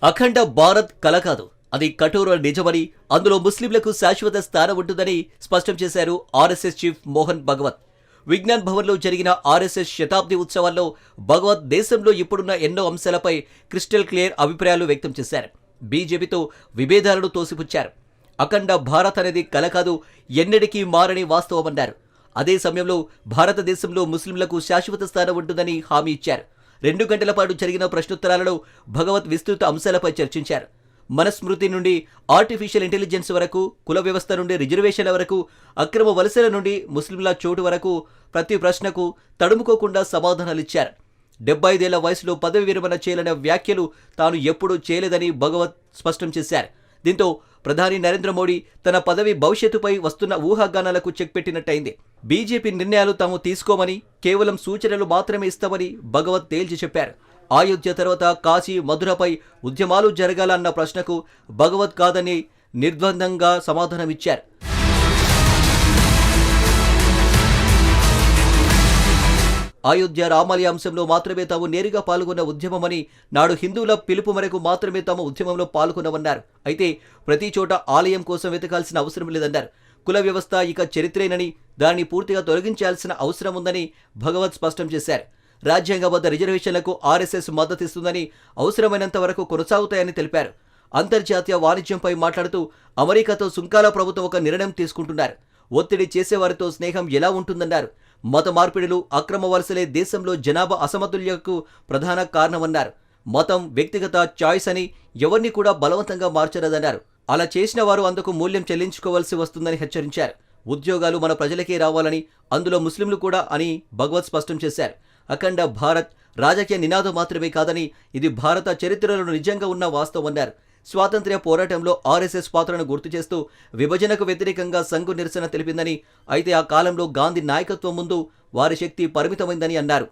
అఖండ భారత్ కల కాదు, అది కఠోర నిజమని, అందులో ముస్లింలకు శాశ్వత స్థానం ఉంటుందని స్పష్టం చేశారు ఆర్ఎస్ఎస్ చీఫ్ మోహన్ భగవత్. విజ్ఞాన్ భవన్లో జరిగిన ఆర్ఎస్ఎస్ శతాబ్ది ఉత్సవాల్లో భగవత్ దేశంలో ఇప్పుడున్న ఎన్నో అంశాలపై క్రిస్టల్ క్లియర్ అభిప్రాయాలు వ్యక్తం చేశారు. బీజేపీతో విభేదాలను తోసిపుచ్చారు. అఖండ భారత్ అనేది కల కాదు, ఎన్నటికీ మారని వాస్తవమన్నారు. అదే సమయంలో భారతదేశంలో ముస్లింలకు శాశ్వత స్థానం ఉంటుందని హామీ ఇచ్చారు. 2 గంటల పాటు జరిగిన ప్రశ్నోత్తరాలలో భగవత్ విస్తృత అంశాలపై చర్చించారు. మనస్మృతి నుండి ఆర్టిఫిషియల్ ఇంటెలిజెన్స్ వరకు, కుల వ్యవస్థ నుండి రిజర్వేషన్ల వరకు, అక్రమ వలసల నుండి ముస్లింల చోటు వరకు ప్రతి ప్రశ్నకు తడుముకోకుండా సమాధానాలిచ్చారు. 75 ఏళ్ల వయసులో పదవి విరమణ చేయాలనే వ్యాఖ్యలు తాను ఎప్పుడూ చేయలేదని భగవత్ స్పష్టం చేశారు. దీంతో ప్రధాని నరేంద్ర మోడీ తన పదవి భవిష్యత్తుపై వస్తున్న ఊహాగానాలకు చెక్ పెట్టినట్టయింది. బీజేపీ నిర్ణయాలు తాము తీసుకోమని, కేవలం సూచనలు మాత్రమే ఇస్తామని భగవత్ తేల్చి చెప్పారు. అయోధ్య తర్వాత కాశీ, మధురపై ఉద్యమాలు జరగాలన్న ప్రశ్నకు భగవత్ కాదని నిర్ద్వందంగా సమాధానమిచ్చారు. అయోధ్య రామాలయ అంశంలో మాత్రమే తాము నేరుగా పాల్గొన్న ఉద్యమమని, నాడు హిందువుల పిలుపు మేరకు మాత్రమే తాము ఉద్యమంలో పాల్గొన్నామన్నారు. అయితే ప్రతి చోట ఆలయం కోసం వెతకాల్సిన అవసరం లేదన్నారు. కుల వ్యవస్థ ఇక చరిత్రేనని, దాన్ని పూర్తిగా తొలగించాల్సిన అవసరం ఉందని భగవత్ స్పష్టం చేశారు. రాజ్యాంగబద్ధ రిజర్వేషన్లకు ఆర్ఎస్ఎస్ మద్దతిస్తుందని, అవసరమైనంత వరకు కొనసాగుతాయని తెలిపారు. అంతర్జాతీయ వాణిజ్యంపై మాట్లాడుతూ అమెరికాతో సుంకాల ప్రభుత్వం ఒక నిర్ణయం తీసుకుంటున్నారు. ఒత్తిడి చేసేవారితో స్నేహం ఎలా ఉంటుందన్నారు. మత మార్పిడులు, అక్రమ వలసలే దేశంలో జనాభా అసమతుల్యతకు ప్రధాన కారణమన్నారు. మతం వ్యక్తిగత చాయిస్ అని, ఎవరిని కూడా బలవంతంగా మార్చరాదన్నారు. అలా చేసిన వారు అందుకు మూల్యం చెల్లించుకోవాల్సి వస్తుందని హెచ్చరించారు. ఉద్యోగాలు మన ప్రజలకే రావాలని, అందులో ముస్లింలు కూడా అని భగవత్ స్పష్టం చేశారు. అఖండ భారత్ రాజకీయ నినాదం మాత్రమే కాదని, ఇది భారత చరిత్రలో నిజంగా ఉన్న వాస్తవమన్నారు. స్వాతంత్ర్య పోరాటంలో ఆర్ఎస్ఎస్ పాత్రను గుర్తు చేస్తూ విభజనకు వ్యతిరేకంగా సంఘు నిరసన తెలిపిందని, అయితే ఆ కాలంలో గాంధీ నాయకత్వం ముందు వారి శక్తి పరిమితమైందని అన్నారు.